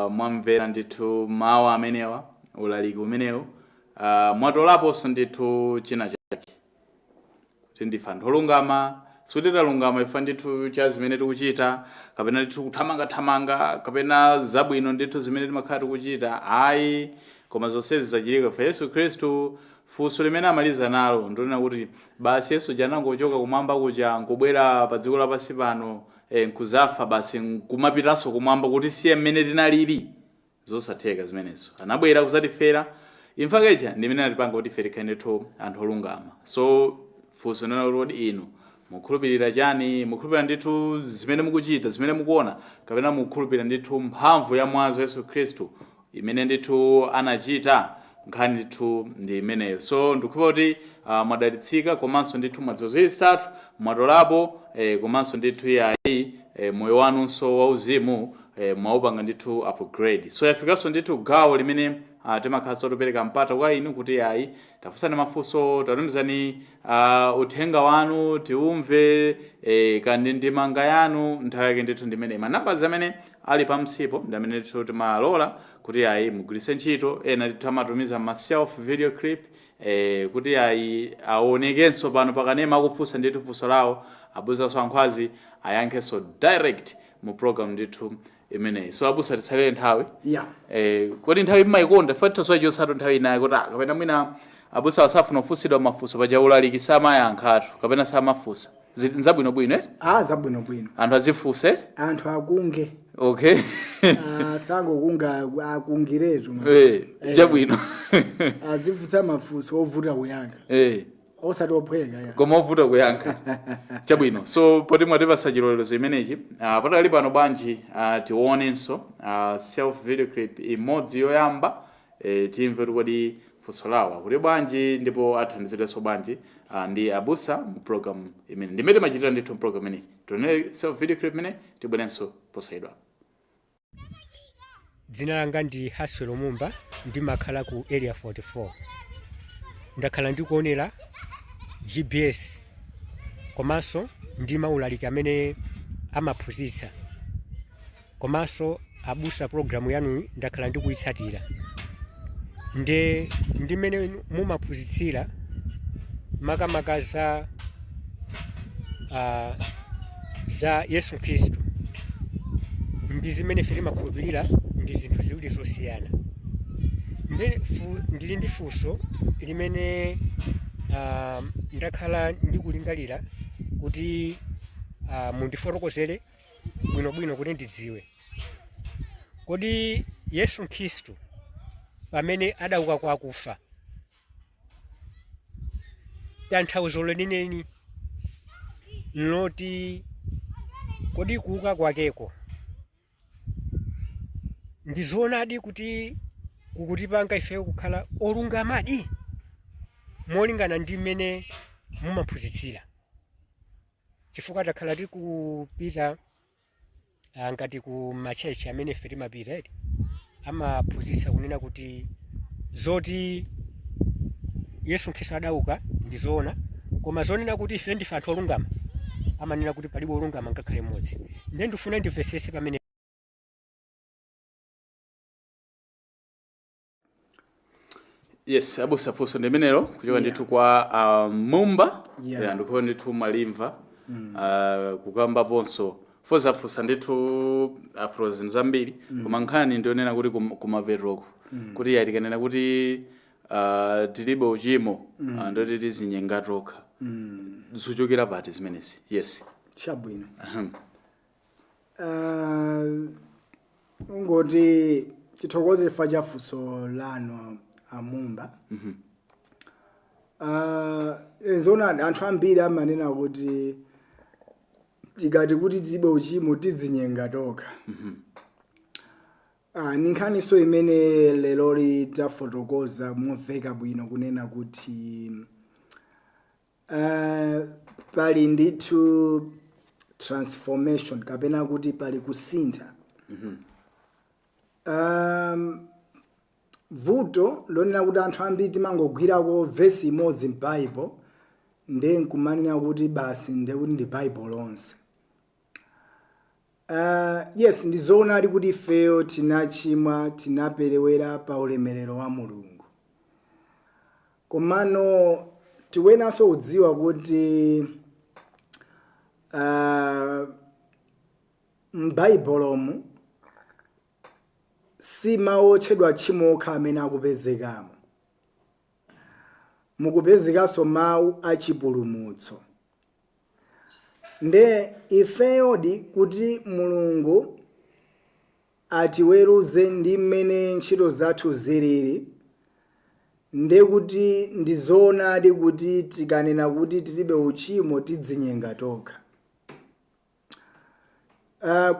mwamvera ndithu mawu amenewa, ulaliki umenewo, mwatolaponso ndithu china chake kuti ndife anthu olungama. Sutitalungama ifa ndithu cha zimene tikuchita, kapena ndithu kuthamanga kapena zabwino ndithu zimene timakhala tikuchita. Koma zonsezi zachitika fa Yesu Khristu. Funso limene amaliza nalo ndonena kuti basi Yesu janangochoka kumwamba kuja nkubwera pa dziko lapansi pano, nkuzafa basi nkumapitanso kumwamba kuti siye mmene tinalili. Zosatheka zimenezo. Anabwera kuzatifera. Imfakecha ndi imene anatipanga kuti ife tikhale ndithu anthu olungama. So funso ndonena kuti inu mukhulupirira chani? Mukhulupirira ndithu zimene mukuchita, zimene mukuona, kapena mukhulupirira ndithu mphamvu ya mwazi Yesu Khristu imene ndithu anachita nkhani ndithu ndi imeneyo. So ndikupempha kuti mwadalitsika komanso ndithu mwadziwa ziwiri zitatu mwatolapo komanso ndithu yayi moyo wanunso wauzimu mwaupanga ndithu upgrade. So yafikanso ndithu gawo limene timakhalanso topereka mpata kwa inu kuti yayi tafunsani mafunso, tatumizani uthenga wanu tiumve kandi ndimanga yanu nthawi yake ndithu ndimene manambala amene ali pamsipo ndi amene ndithu timalola kuti yayi mugwiritse ntchito. Ena ndithu amatumiza ma self video clip kuti yayi aonekenso pano pakanema akufunsa ndithu funso lawo abusa Nkhwazi ayankhenso direct mu program ndithu imeneyi. So abusa titsalire nthawi kodi nthawi imayikonda fatithasowa chosatu nthawi inayi kuti kapena mwina abusa asafuna kufunsidwa mafunso pajaulaliki samayankhatu kapena samafunsa nzabwinobwino zabwinobwino anthu azifunsa anthu akunge okay sangokunga akungiretu chabwino azifunsa mafunso ovuta kuyankha osati ophweka koma ovuta kuyankha chabwino. So poti mwatipasa chilolezo imenechi patakali pano bwanji tionenso self video clip imodzi yoyamba timve kodi funso lawo kuti bwanji ndipo athandizidwenso bwanji ndi abusa mu program imene ndimene machitira ndithu program imene tionere self video clip imene tibwerenso posayidwa. Dzina langa ndi Haswelo Mumba ndimakhala ku area 44. Ndakhala ndikuonera GPS komanso ndi maulaliki amene amaphunzitsa komanso abusa programu yanu ndakhala ndikuyitsatira ndimene mumaphunzitsira makamaka za Yesu Khristu ndi zimene ife timakhulupirira ndi zinthu ziwiri zosiyana. Ndili ndi funso limene ndakhala ndikulingalira kuti mundifotokozere bwinobwino kuti ndidziwe. Kodi Yesu Khristu pamene adauka kwa akufa tanthauzo lenileni loti kodi kuuka kwakeko ndizoonadi kuti kukutipanga ife kukhala olungamadi molingana ndi mmene mumaphunzitsira, chifukwa takhala tikupita ngati ku machechi amene ife timapita amaphunzitsa kunena kuti zoti Yesu Khristu adauka ndizoona, koma zonena kuti ife ndife anthu olungama amanena kuti palibe olungama ngakhale mmodzi. Ndiye ndifuna ndimvetsetse pamene. Yes, abusa funso ndimenelo kuchoka ndithu kwa Mumba ndikuwa ndithu malimva kukamba ponso fusa ndithu afrozen zambiri koma nkhani ndionena kuti kumaperoko kuti yatikanena kuti tilibe uchimo ndoti tizinyenga tokha zuchokera pati zimenezi. Yes, chabwino ngoti tithokoze chifukwa cha funso lanu Mumba. Zona anthu ambiri amanena kuti tikati kuti tilibe uchimo tidzinyenga tokha. Ni nkhaniso imene lero tafotokoza momveka bwino kunena kuti pali ndithu transformation kapena kuti pali kusintha. Vuto lonena kuti anthu ambiri timangogwirako vesi imodzi m'Bible ndiye nkumanena kuti basi ndiye kuti ndi Bible lonse. Yes, ndizoona ali kuti ifeyo tinachimwa tinaperewera pa ulemerero wa Mulungu. Komano tiwenaso udziwa kuti m'Baibulomu si mawu otchedwa tchimo okha amene akupezekamo. Mukupezekanso mawu achipulumutso. Nde ifeyodi kuti Mulungu atiweruze ndi mmene ntchito zathu zilili, nde kuti ndizoonadi kuti tikanena kuti tilibe uchimo tidzinyenga tokha.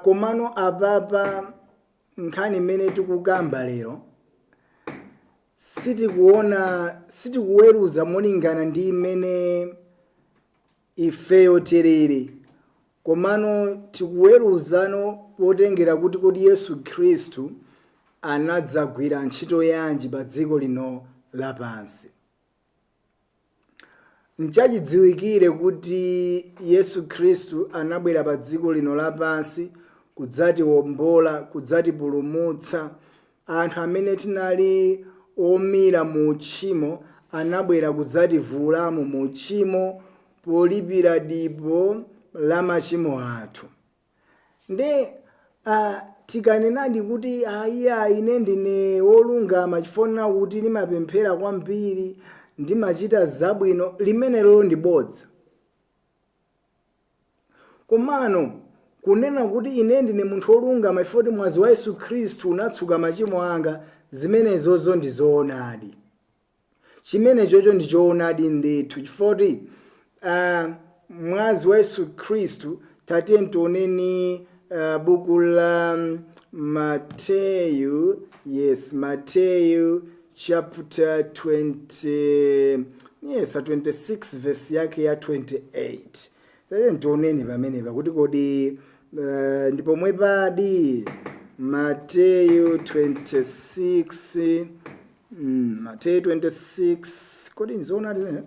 Komano apapa nkhani imene tikukamba lero sitikuweruza molingana ndi imene ifeyo terere, komano tikuweruzano potengera kuti kodi Yesu Khristu anadzagwira ntchito yanji pa dziko lino lapansi. Nchachidziwikire kuti Yesu Khristu anabwera pa dziko lino lapansi kudzatiwombola, kudzatipulumutsa. Anthu amene tinali omira mu uchimo anabwera kudzativulamo mu uchimo polipira dipo la machimo athu. Nde tikanenadi kuti ine ndine wolungama chifukwa kuti ndimapemphera kwambiri, ndimachita zabwino, limenelo ndi bodza. Komano kunena kuti ine ndine munthu wolungama chifukwa mwazi wa Yesu Khristu unatsuka machimo anga, zimenezozo ndi zoonadi. Chimenechocho ndi choonadi ndithu chifukwa mwazi wa Yesu Khristu tiyeni tioneni buku la Mateyu, Mateyu chapter 26 verse yake ya 28. Tiyeni tioneni pamenepa kuti kodi ndipo mwepadi Mateyu 26 Mateyu 26 kodi nzoona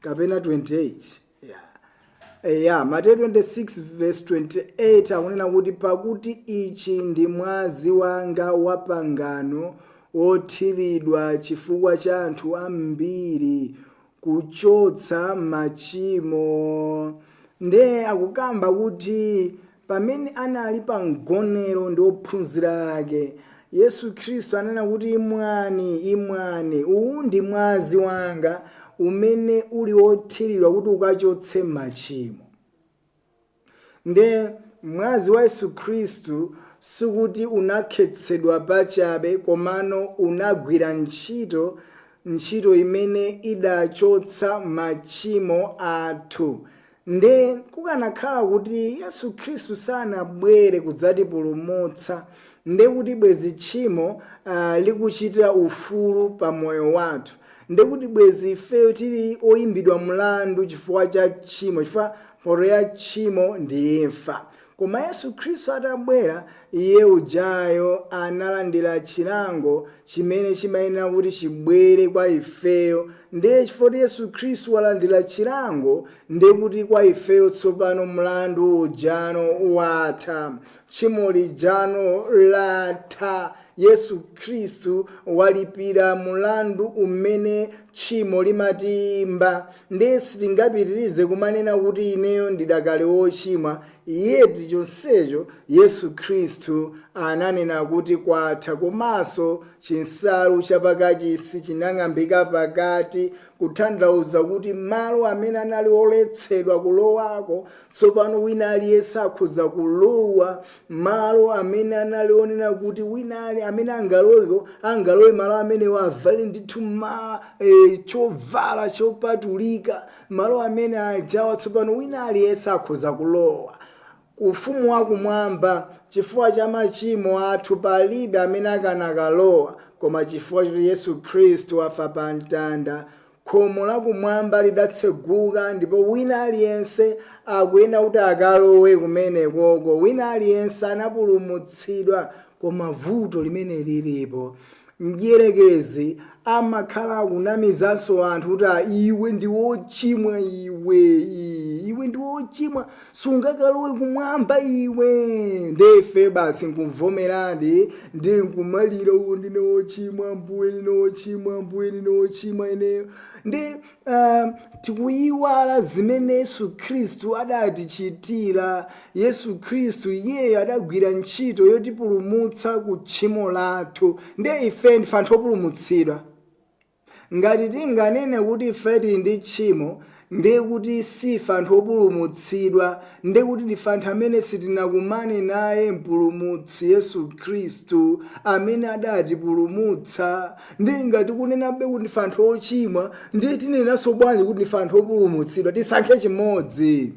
kapena 28. Mateyu 26 verse 28 akunena kuti pakuti ichi ndi mwazi wanga wapangano othiridwa chifukwa cha anthu ambiri kuchotsa machimo. Nde akukamba kuti pamene anali pa mgonero ndi ophunzira ake, Yesu Khristu anena kuti imwani, uwu ndi mwazi wanga umene uli othiridwa kuti ukachotse machimo. Nde mwazi wa Yesu Khristu sikuti unakhetsedwa pachabe, komano unagwira ntchito imene idachotsa machimo athu. Nde kukanakhala kuti Yesu Khristu sanabwere kudzatipulumutsa, nde kuti bwezi tchimo likuchita ufulu pa moyo wathu, nde kuti bwezi ifeyo tili oyimbidwa mlandu chifukwa cha tchimo, chifukwa mphoto ya tchimo ndi imfa. Koma Yesu Khristu atabwera, iye ujayo analandira chilango chimene chimayenera kuti chibwere kwa ifeyo. Nde chifukwa Yesu Khristu walandira chilango, nde kuti kwa ifeyo tsopano mlandu ujano watha, tchimo lijano latha. Yesu Khristu walipira mulandu umene tchimo limatimba. Nde sitingapitirize kumanena kuti ineyo ndidakale wochimwa. Yeti chonsecho Yesu Khristu ananena kuti kwatha, komanso chinsalu chapakachisi chinang'ambika pakati, kutanthauza kuti malo amene anali oletsedwa kulowako tsopano wina aliyense akhoza kulowa. Malo amene anali onena kuti wina ali amene angalowe malo amene avale ndithu chovala chopatulika, malo amene ajawa tsopano wina aliyense akhoza kulowa. Ufumu wakumwamba chifukwa cha machimo athu palibe amene akanakalowa, koma chifukwa choti Yesu Khristu afa pa mtanda, khomo lakumwamba lidatseguka, ndipo wina aliyense akuyenera kuti akalowe kumenekoko. Wina aliyense anapulumutsidwa, koma vuto limene lilipo, mdierekezi amakhala akunamizanso anthu kuti iwe ndi wochimwa, iwe ndi wochimwa, sungakalowe kumwamba iwe. Ndefe basi nkumvomeradi, ndi nkumalira uwo ndine wochimwa, Ambuye ndine wochimwa, Ambuye ndine wochimwa ineyo. Ndi tikuyiwala zimene Yesu Khristu adatichitira. Yesu Khristu iyeyo adagwira ntchito yotipulumutsa ku tchimo lathu. Nde ife ndife anthu opulumutsidwa. Ngati tinganene kuti ife tili ndi tchimo, ndiye kuti sife anthu opulumutsidwa, ndiye kuti ndife anthu amene sitinakumane naye mpulumutsi Yesu Khristu amene adatipulumutsa. Ndiye ngati kunenabe kuti ndife anthu ochimwa, ndiye tinenanso bwanji kuti ndife anthu opulumutsidwa. Tisankhe chimodzi,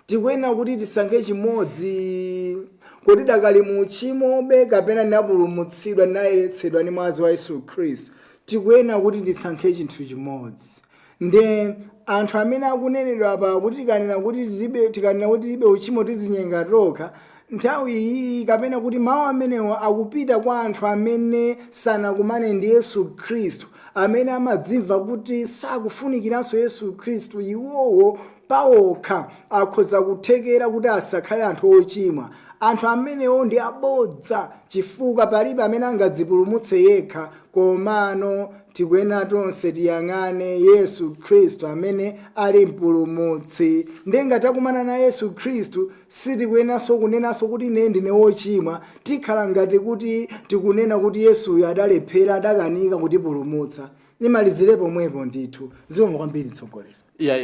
tikuyenera kuti tisankhe chimodzi. kuti dakali mu uchimobe kapena napulumutsidwa nayeretsedwa ndi mwazi wa Yesu Khristu, tikuyenera kuti tisankhe chinthu chimodzi. Nde anthu amene akunenedwa apa kuti tikanena kuti tilibe uchimo tizinyenga tokha, nthawi iyi kapena kuti mawu amenewa akupita kwa anthu amene sanakumane ndi Yesu Khristu, amene amadzimva kuti sakufunikiranso Yesu Khristu. Iwowo pawokha akhoza kuthekera kuti asakhale anthu ochimwa. Anthu amenewo ndi abodza, chifukwa palibe amene angadzipulumutse yekha, komano tikuyenera tonse tiyang'ane Yesu Khristu amene ali mpulumutsi. Ndenga takumana na Yesu Khristu sitikuyeneranso kunenanso kuti ine ndine wochimwa, tikhala ngati kuti tikunena kuti Yesuyo adalephera, adakanika kutipulumutsa. Nimalizire pomwepo ndithu. Zikomo kwambiri mtsogoleri.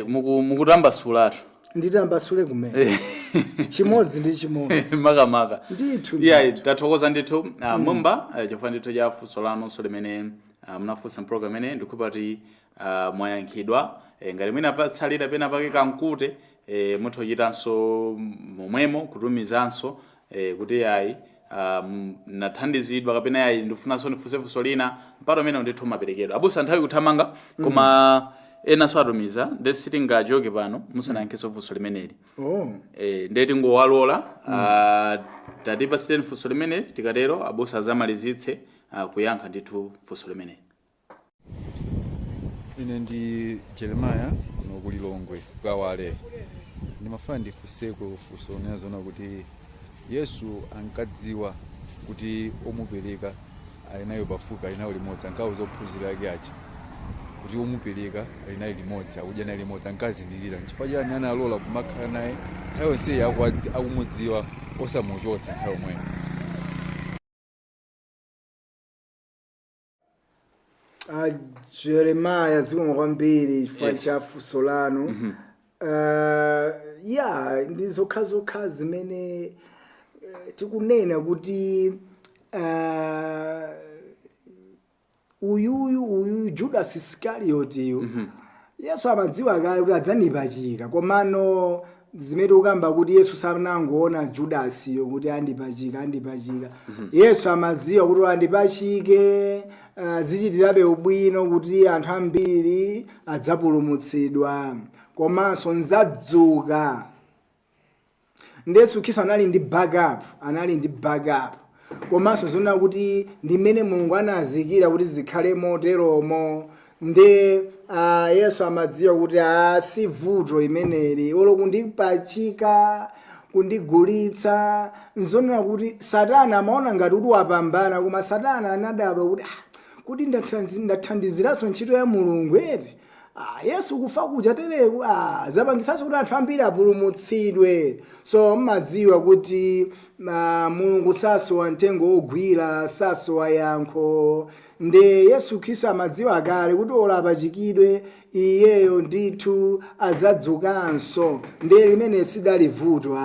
Mukutambasulatu. Nditambasule kumene. Chimodzi ndi chimodzi. Makamaka. Ndithu. Tathokoza ndithu mumba chifukwa ndithu cha funso lanunso limene munafunsa program ine ndikupati mwayankhidwa. Ngati mwina patsalira pena pake kankute muthochitanso momwemo kutumizanso kuti nathandizidwa kapena ndifunanso ndifunse funso lina mpaka amene ndithu maperekedwa. Abusa nthawi kuthamanga koma ena swatumiza sitingachoke pano musanayankheso funso limeneli. Ndeti ngowalola tatipa siteni funso limeneli tikatero abusa zamalizitse kuyankha ndithu funso limeneli. Ine ndi Jeremiah nokulilongwe kwawale. Ndimafuna ndifunseko funso nezona kuti Yesu ankadziwa kuti omupereka alinayo pafupi alinayo limodzi, ankauza ophunzira ake aja kuti omupereka alinayo limodzi, akudya naye limodzi, ankazindilira. Chifukwa chani analola kumakhala naye nthawi yonse akumudziwa osamuchotsa nthawi yomweyo. Jeremiah zikomo kwambiri chifukwa cha funso lanu. Ndizokha zimene tikunena kuti uyu Judas Iskariotiyo Yesu amadziwa kale kuti adzandipachika, komano zimene ukamba kuti Yesu sanangoona Judasiyo kuti andipachika. Yesu amadziwa kuti andipachike zichitirabe ubwino kuti anthu ambiri adzapulumutsidwa, komanso nzadzuka. Yesu Khristu anali ndi backup, komanso zona kuti ndimene Mulungu anazikira kuti zikhale moteromo. Nde Yesu amadziwa kuti si vuto imeneli olo kundipachika kundigulitsa. Nzonera kuti Satana amaona ngati kuti wapambana, koma Satana anadabwa kuti ndathandiziraso ntchito ya Mulungu eti. Yesu kufa kuja teleku zapangisanso kuti anthu ambiri apulumutsidwe. So mmadziwa kuti Mulungu sasowa mtengo ogwira, sasowa yankho. Nde Yesu Khristu amadziwa kale kuti ola apachikidwe iyeyo ndithu adzadzukanso. Nde limene sidali vuto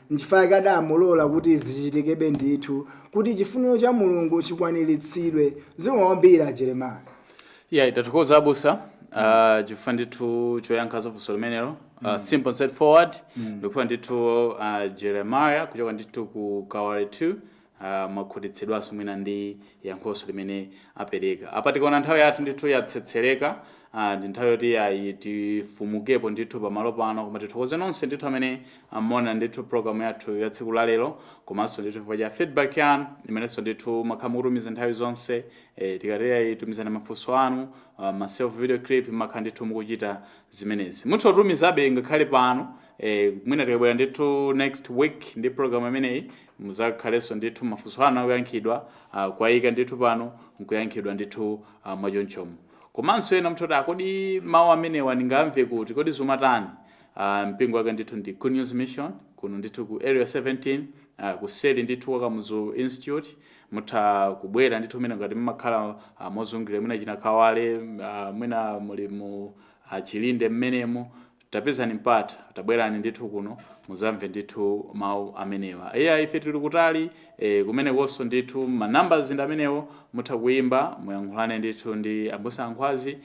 nchifukwa kadamulola kuti zichitikebe ndithu kuti chifuniro cha Mulungu chikwaniritsidwe. Zikomo kwambiri Jeremiah. Tathokoza abusa chifukwa ndithu choyankhaso funso limenelo. Simple and straightforward. Ndikuwa ndithu Jeremiah kuchoka ndithu ku Kawale 2 makhutitsidwanso mwina ndi yankhoso limene apereka. Apa tikaona nthawi yathu ndithu yatsetsereka, ndi nthawi yoti tifumukepo ndithu pamalo pano, koma tithokoze nonse ndithu amene amona ndithu program yathu ya tsiku la lero, komanso ndithu chifukwa cha feedback yanu imenenso ndithu makhala mukutumiza nthawi zonse. Tikatera tumizana mafunso anu, ma self video clip makhala ndithu mukuchita zimenezi. Mutha kutumizabe ngakhale pano, mwina tikabwera ndithu next week ndi program imeneyi muzakhalenso ndithu mafunso anu akuyankhidwa, kwayika ndithu pano nkuyankhidwa ndithu mwachonchomo. Komanso ena mutoti kodi mawu amenewa ndingamve kuti kodi zumatani. Mpingo wake ndithu ndi Good News Mission kuno ndithu ku area 17 kuseli ndithu Wakamuzu Institute. Mutha kubwera ndithu mwina ngati mmakhala mozungulira mwina china Kawale, mwina muli mu Chilinde mmenemo, tapezani mpata tabwerani ndithu kuno muzamve ndithu mawu amenewa. Ife tili kutali kumene konso ndithu ma numbers ndi amenewo mutha kuimba muyankhulane ndithu ndi abusa Nkhwazi,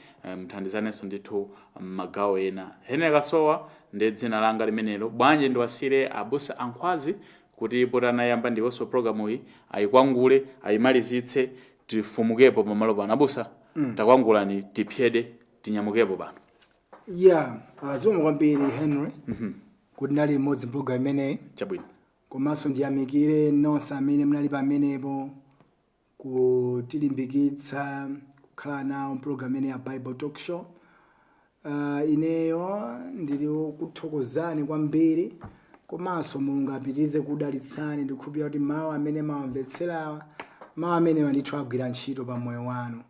mthandizanenso ndithu magawo ena. Henry Kasowa ndi dzina langa limenelo. Bwanji ndiwasire abusa Nkhwazi kuti potanayamba ndiwonso programu iyi ayikwangule ayimalizitse tifumukepo pamalo pano. Abusa takwangulani tipyede tinyamukepo pano. Zomwe kwambiri Henry kuti nali limodzi program imeneyi. Chabwino. Komanso ndiyamikire nonse amene munali pamenepo kutilimbikitsa kukhala nawo program imeneyi ya Bible Talk Show. Ineyo ndili kuthokozani kwambiri, komanso Mulungu apitirize kudalitsani. Ndikukhulupirira kuti mawu amene mwamvetserawa mawu amene ndithu agwira ntchito pa moyo wanu.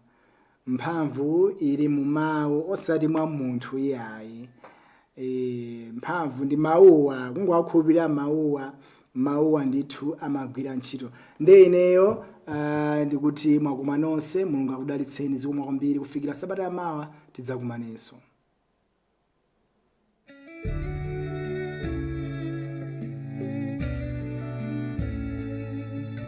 Mphamvu ili mu mawu osati mwa munthu iyayi. Mphamvu ndi mawuwa, kungowakhulupirira mawuwa ndithu amagwira ntchito. Nde ineyo ndikuti mwakoma nonse, Mulungu akudalitseni zikomo kwambiri. Kufikira sabata yamawa tidzakumananso.